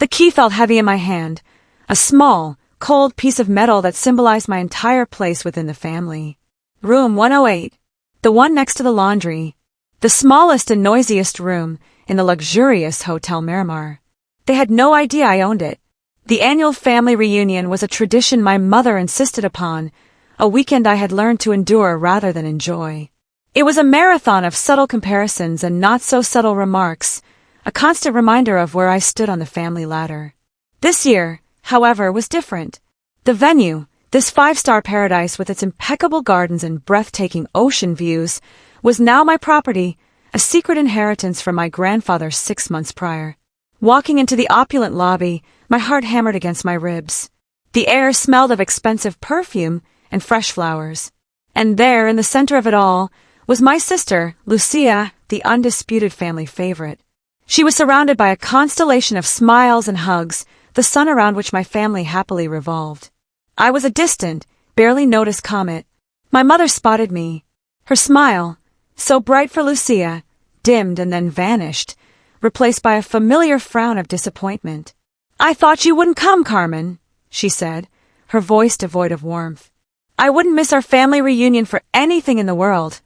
The key felt heavy in my hand, a small, cold piece of metal that symbolized my entire place within the family. Room 108, the one next to the laundry, the smallest and noisiest room in the luxurious Hotel Miramar. They had no idea I owned it. The annual family reunion was a tradition my mother insisted upon, a weekend I had learned to endure rather than enjoy. It was a marathon of subtle comparisons and not-so-subtle remarks, a constant reminder of where I stood on the family ladder. This year, however, was different. The venue, this five-star paradise with its impeccable gardens and breathtaking ocean views, was now my property, a secret inheritance from my grandfather 6 months prior. Walking into the opulent lobby, my heart hammered against my ribs. The air smelled of expensive perfume and fresh flowers. And there, in the center of it all, was my sister, Lucia, the undisputed family favorite. She was surrounded by a constellation of smiles and hugs, the sun around which my family happily revolved. I was a distant, barely noticed comet. My mother spotted me. Her smile, so bright for Lucia, dimmed and then vanished, replaced by a familiar frown of disappointment. "I thought you wouldn't come, Carmen," she said, her voice devoid of warmth. "I wouldn't miss our family reunion for anything in the world,"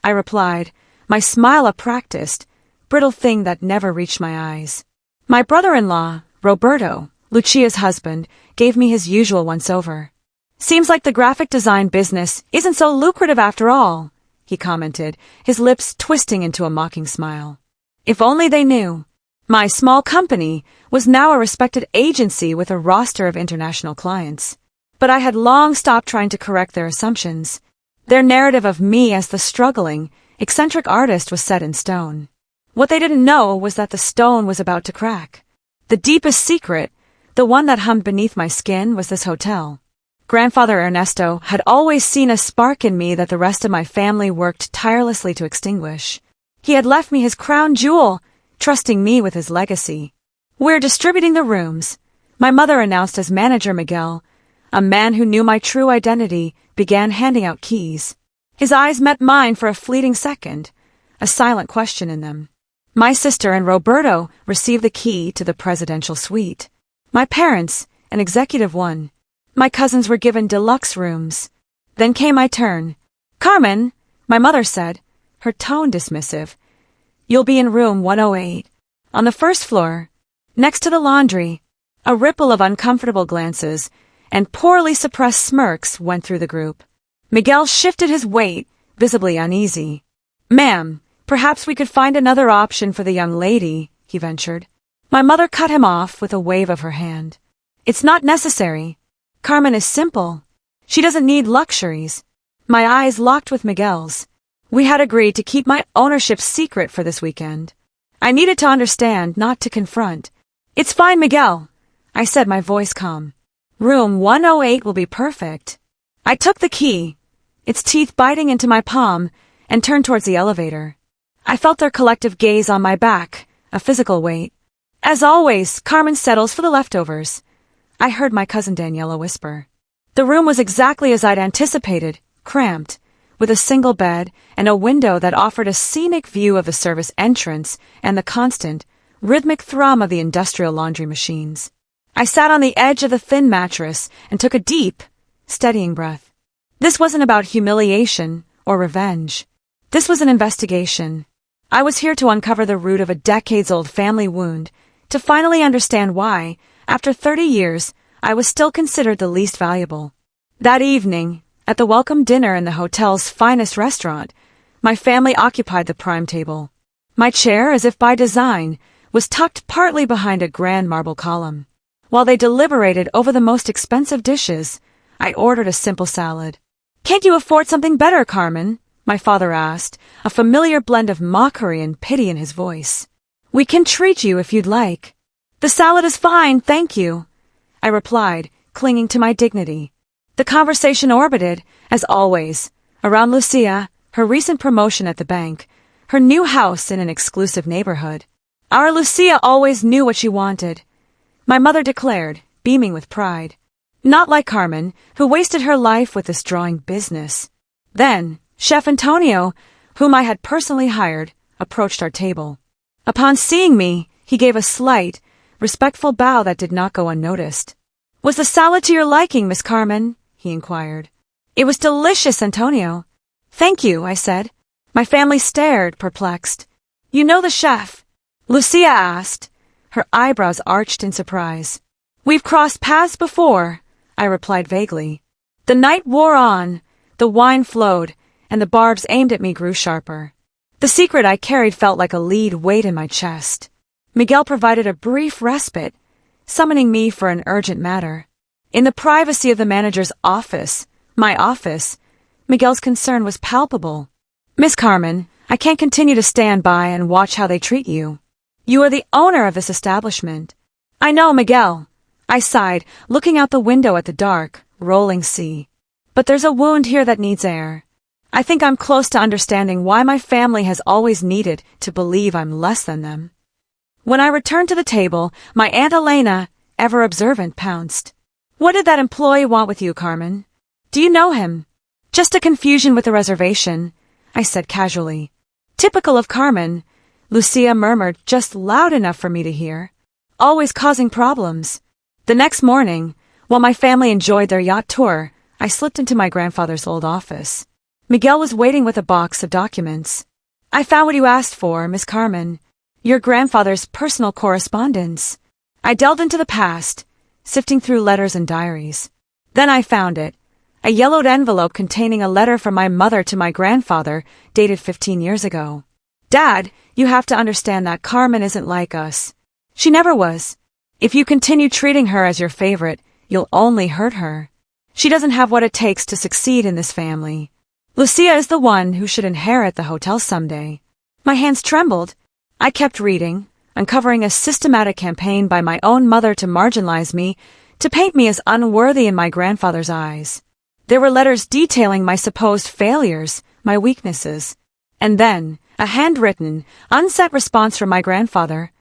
I replied, my smile a practiced, brittle thing that never reached my eyes. My brother-in-law, Roberto, Lucia's husband, gave me his usual once-over. "Seems like the graphic design business isn't so lucrative after all," he commented, his lips twisting into a mocking smile. If only they knew. My small company was now a respected agency with a roster of international clients. But I had long stopped trying to correct their assumptions. Their narrative of me as the struggling, eccentric artist was set in stone. What they didn't know was that the stone was about to crack. The deepest secret, the one that hummed beneath my skin, was this hotel. Grandfather Ernesto had always seen a spark in me that the rest of my family worked tirelessly to extinguish. He had left me his crown jewel, trusting me with his legacy. "We're distributing the rooms," my mother announced as manager Miguel, a man who knew my true identity, began handing out keys. His eyes met mine for a fleeting second, a silent question in them. My sister and Roberto received the key to the presidential suite. My parents, an executive one. My cousins were given deluxe rooms. Then came my turn. "Carmen," my mother said, her tone dismissive, "you'll be in room 108, on the first floor, next to the laundry." A ripple of uncomfortable glances and poorly suppressed smirks went through the group. Miguel shifted his weight, visibly uneasy. "Ma'am, perhaps we could find another option for the young lady," he ventured. My mother cut him off with a wave of her hand. "It's not necessary. Carmen is simple. She doesn't need luxuries." My eyes locked with Miguel's. We had agreed to keep my ownership secret for this weekend. I needed to understand, not to confront. "It's fine, Miguel," I said, my voice calm. "Room 108 will be perfect." I took the key, its teeth biting into my palm, and turned towards the elevator. I felt their collective gaze on my back, a physical weight. "As always, Carmen settles for the leftovers," I heard my cousin Daniela whisper. The room was exactly as I'd anticipated, cramped, with a single bed and a window that offered a scenic view of the service entrance and the constant, rhythmic thrum of the industrial laundry machines. I sat on the edge of the thin mattress and took a deep, steadying breath. This wasn't about humiliation or revenge. This was an investigation. I was here to uncover the root of a decades-old family wound, to finally understand why, after 30 years, I was still considered the least valuable. That evening, at the welcome dinner in the hotel's finest restaurant, my family occupied the prime table. My chair, as if by design, was tucked partly behind a grand marble column. While they deliberated over the most expensive dishes, I ordered a simple salad. "Can't you afford something better, Carmen?" my father asked, a familiar blend of mockery and pity in his voice. "We can treat you if you'd like." "The salad is fine, thank you," I replied, clinging to my dignity. The conversation orbited, as always, around Lucia, her recent promotion at the bank, her new house in an exclusive neighborhood. Our Lucia always knew what she wanted, my mother declared, beaming with pride. Not like Carmen, who wasted her life with this drawing business. Then, Chef Antonio, whom I had personally hired, approached our table. Upon seeing me, he gave a slight, respectful bow that did not go unnoticed. "Was the salad to your liking, Miss Carmen?" he inquired. "It was delicious, Antonio." "Thank you," I said. My family stared, perplexed. "You know the chef?" Lucia asked, her eyebrows arched in surprise. "We've crossed paths before," I replied vaguely. The night wore on, the wine flowed, and the barbs aimed at me grew sharper. The secret I carried felt like a lead weight in my chest. Miguel provided a brief respite, summoning me for an urgent matter. In the privacy of the manager's office, my office, Miguel's concern was palpable. "Miss Carmen, I can't continue to stand by and watch how they treat you. You are the owner of this establishment." "I know, Miguel," I sighed, looking out the window at the dark, rolling sea. "But there's a wound here that needs air. I think I'm close to understanding why my family has always needed to believe I'm less than them." When I returned to the table, my Aunt Elena, ever observant, pounced. "What did that employee want with you, Carmen? Do you know him?" "Just a confusion with the reservation," I said casually. "Typical of Carmen," Lucia murmured just loud enough for me to hear. "Always causing problems." The next morning, while my family enjoyed their yacht tour, I slipped into my grandfather's old office. Miguel was waiting with a box of documents. "I found what you asked for, Miss Carmen. Your grandfather's personal correspondence." I delved into the past, sifting through letters and diaries. Then I found it. A yellowed envelope containing a letter from my mother to my grandfather, dated 15 years ago. "Dad, you have to understand that Carmen isn't like us. She never was. If you continue treating her as your favorite, you'll only hurt her. She doesn't have what it takes to succeed in this family. Lucia is the one who should inherit the hotel someday." My hands trembled. I kept reading, uncovering a systematic campaign by my own mother to marginalize me, to paint me as unworthy in my grandfather's eyes. There were letters detailing my supposed failures, my weaknesses. And then, a handwritten, unsent response from my grandfather.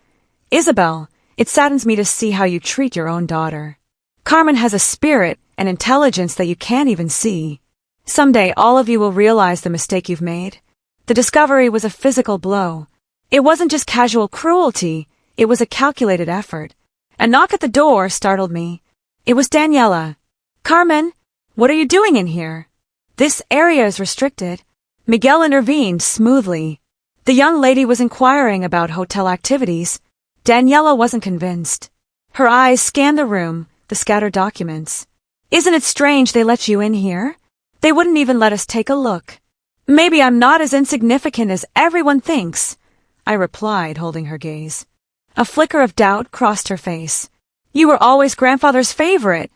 "Isabel, it saddens me to see how you treat your own daughter. Carmen has a spirit and intelligence that you can't even see. Someday all of you will realize the mistake you've made." The discovery was a physical blow. It wasn't just casual cruelty, it was a calculated effort. A knock at the door startled me. It was Daniela. "Carmen, what are you doing in here?" "This area is restricted." Miguel intervened smoothly. The young lady was inquiring about hotel activities. Daniela wasn't convinced. Her eyes scanned the room, the scattered documents. "Isn't it strange they let you in here? They wouldn't even let us take a look." "Maybe I'm not as insignificant as everyone thinks," I replied, holding her gaze. A flicker of doubt crossed her face. "You were always grandfather's favorite,"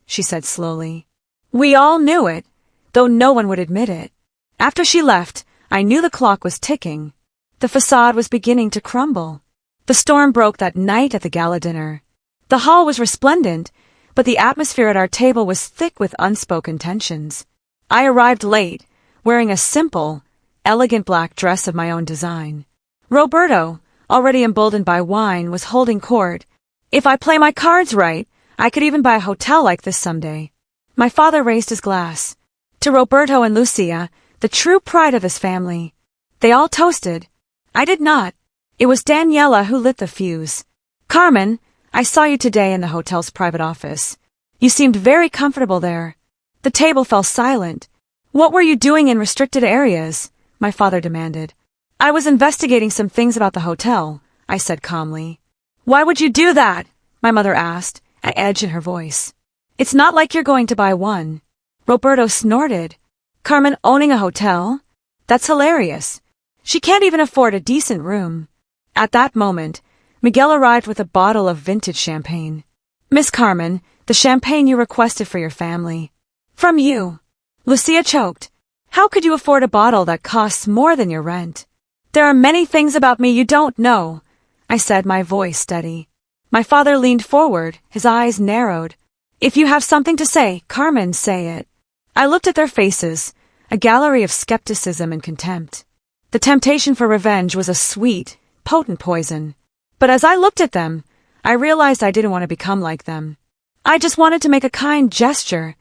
she said slowly. "We all knew it, though no one would admit it." After she left, I knew the clock was ticking. The facade was beginning to crumble. The storm broke that night at the gala dinner. The hall was resplendent, but the atmosphere at our table was thick with unspoken tensions. I arrived late, wearing a simple, elegant black dress of my own design. Roberto, already emboldened by wine, was holding court. "If I play my cards right, I could even buy a hotel like this someday." My father raised his glass. To Roberto and Lucia, the true pride of his family. They all toasted. I did not. It was Daniela who lit the fuse. "Carmen, I saw you today in the hotel's private office. You seemed very comfortable there." The table fell silent. "What were you doing in restricted areas?" my father demanded. "I was investigating some things about the hotel," I said calmly. "Why would you do that?" my mother asked, an edge in her voice. "It's not like you're going to buy one." Roberto snorted. "Carmen owning a hotel? That's hilarious. She can't even afford a decent room." At that moment, Miguel arrived with a bottle of vintage champagne. "Miss Carmen, the champagne you requested for your family." "From you." Lucia choked. "How could you afford a bottle that costs more than your rent?" "There are many things about me you don't know," I said, my voice steady. My father leaned forward, his eyes narrowed. "If you have something to say, Carmen, say it." I looked at their faces, a gallery of skepticism and contempt. The temptation for revenge was a sweet, potent poison. But as I looked at them, I realized I didn't want to become like them. "I just wanted to make a kind gesture,"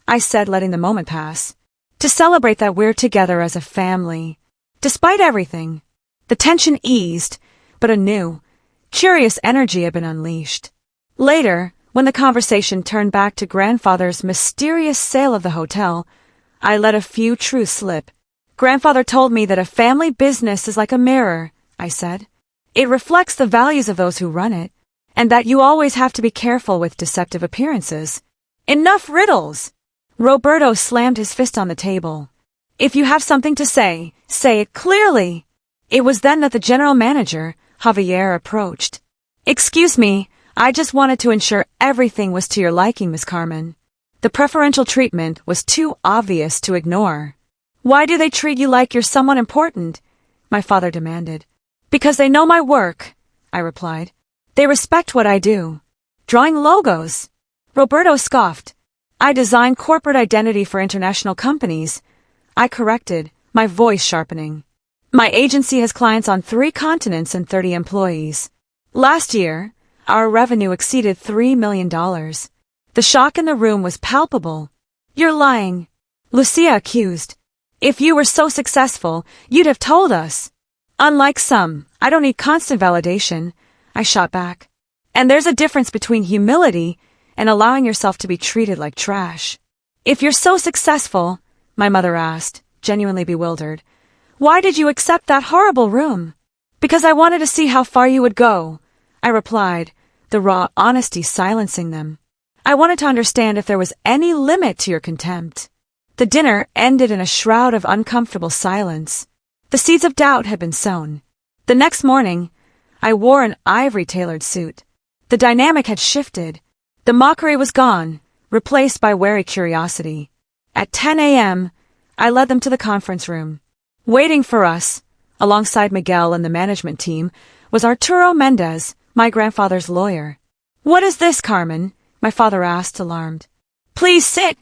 I said, letting the moment pass. "To celebrate that we're together as a family." Despite everything, the tension eased, but anew, Curious energy had been unleashed. Later, when the conversation turned back to grandfather's mysterious sale of the hotel, I let a few truths slip. Grandfather told me that a family business is like a mirror, I said. It reflects the values of those who run it, and that you always have to be careful with deceptive appearances. Enough riddles! Roberto slammed his fist on the table. If you have something to say it clearly. It was then that the general manager, Javier, approached. Excuse me, I just wanted to ensure everything was to your liking, Miss Carmen. The preferential treatment was too obvious to ignore. Why do they treat you like you're someone important? My father demanded. Because they know my work, I replied. They respect what I do. Drawing logos. Roberto scoffed. I design corporate identity for international companies. I corrected, my voice sharpening. My agency has clients on 3 continents and 30 employees. Last year, our revenue exceeded $3 million. The shock in the room was palpable. You're lying, Lucia accused. If you were so successful, you'd have told us. Unlike some, I don't need constant validation, I shot back. And there's a difference between humility and allowing yourself to be treated like trash. If you're so successful, my mother asked, genuinely bewildered, why did you accept that horrible room? Because I wanted to see how far you would go, I replied, the raw honesty silencing them. I wanted to understand if there was any limit to your contempt. The dinner ended in a shroud of uncomfortable silence. The seeds of doubt had been sown. The next morning, I wore an ivory-tailored suit. The dynamic had shifted. The mockery was gone, replaced by wary curiosity. At 10 a.m., I led them to the conference room. Waiting for us, alongside Miguel and the management team, was Arturo Mendez, my grandfather's lawyer. What is this, Carmen? My father asked, alarmed. Please sit,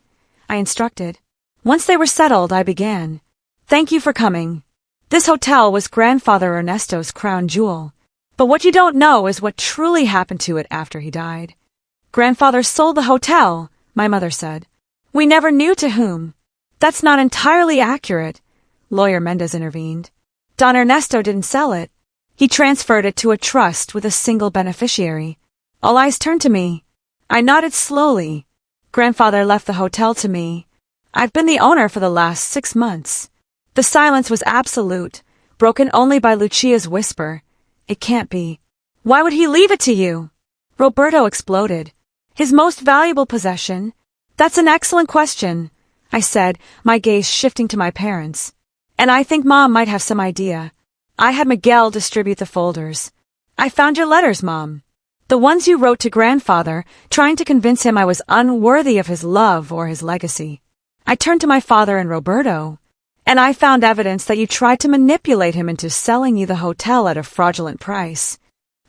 I instructed. Once they were settled, I began. Thank you for coming. This hotel was Grandfather Ernesto's crown jewel. But what you don't know is what truly happened to it after he died. Grandfather sold the hotel, my mother said. We never knew to whom. That's not entirely accurate, Lawyer Mendez intervened. Don Ernesto didn't sell it. He transferred it to a trust with a single beneficiary. All eyes turned to me. I nodded slowly. Grandfather left the hotel to me. I've been the owner for the last 6 months. The silence was absolute, broken only by Lucia's whisper. It can't be. Why would he leave it to you? Roberto exploded. His most valuable possession? That's an excellent question, I said, my gaze shifting to my parents. And I think Mom might have some idea. I had Miguel distribute the folders. I found your letters, Mom. The ones you wrote to Grandfather, trying to convince him I was unworthy of his love or his legacy. I turned to my father and Roberto, and I found evidence that you tried to manipulate him into selling you the hotel at a fraudulent price.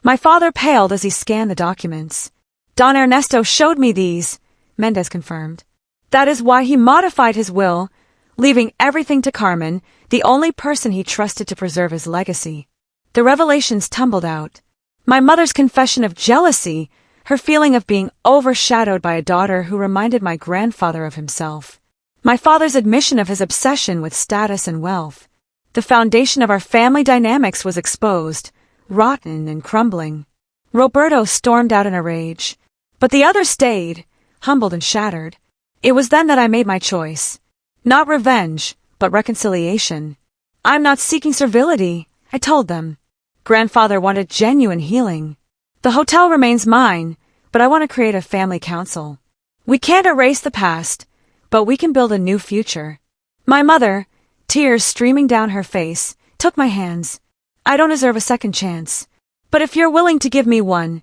My father paled as he scanned the documents. Don Ernesto showed me these, Mendez confirmed. That is why he modified his will, leaving everything to Carmen, the only person he trusted to preserve his legacy. The revelations tumbled out. My mother's confession of jealousy, her feeling of being overshadowed by a daughter who reminded my grandfather of himself. My father's admission of his obsession with status and wealth. The foundation of our family dynamics was exposed, rotten and crumbling. Roberto stormed out in a rage. But the others stayed, humbled and shattered. It was then that I made my choice. Not revenge, but reconciliation. I'm not seeking servility, I told them. Grandfather wanted genuine healing. The hotel remains mine, but I want to create a family council. We can't erase the past, but we can build a new future. My mother, tears streaming down her face, took my hands. I don't deserve a second chance. But if you're willing to give me one,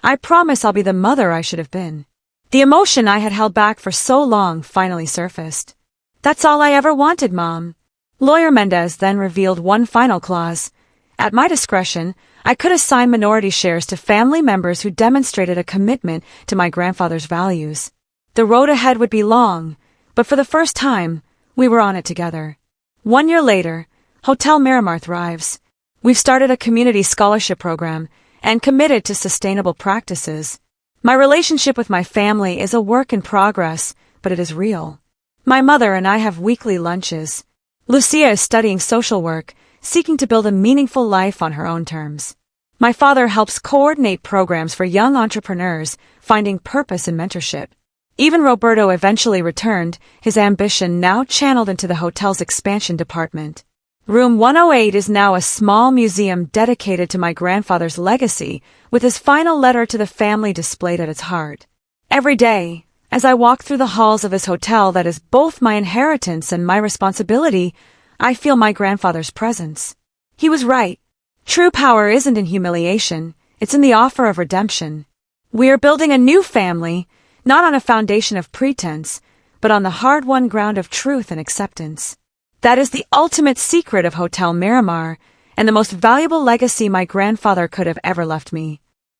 I promise I'll be the mother I should have been. The emotion I had held back for so long finally surfaced. That's all I ever wanted, Mom. Lawyer Mendez then revealed one final clause. At my discretion, I could assign minority shares to family members who demonstrated a commitment to my grandfather's values. The road ahead would be long, but for the first time, we were on it together. 1 year later, Hotel Miramar thrives. We've started a community scholarship program and committed to sustainable practices. My relationship with my family is a work in progress, but it is real. My mother and I have weekly lunches. Lucia is studying social work, seeking to build a meaningful life on her own terms. My father helps coordinate programs for young entrepreneurs, finding purpose in mentorship. Even Roberto eventually returned, his ambition now channeled into the hotel's expansion department. Room 108 is now a small museum dedicated to my grandfather's legacy, with his final letter to the family displayed at its heart. Every day, as I walk through the halls of his hotel that is both my inheritance and my responsibility, I feel my grandfather's presence. He was right. True power isn't in humiliation, it's in the offer of redemption. We are building a new family, not on a foundation of pretense, but on the hard-won ground of truth and acceptance. That is the ultimate secret of Hotel Miramar, and the most valuable legacy my grandfather could have ever left me.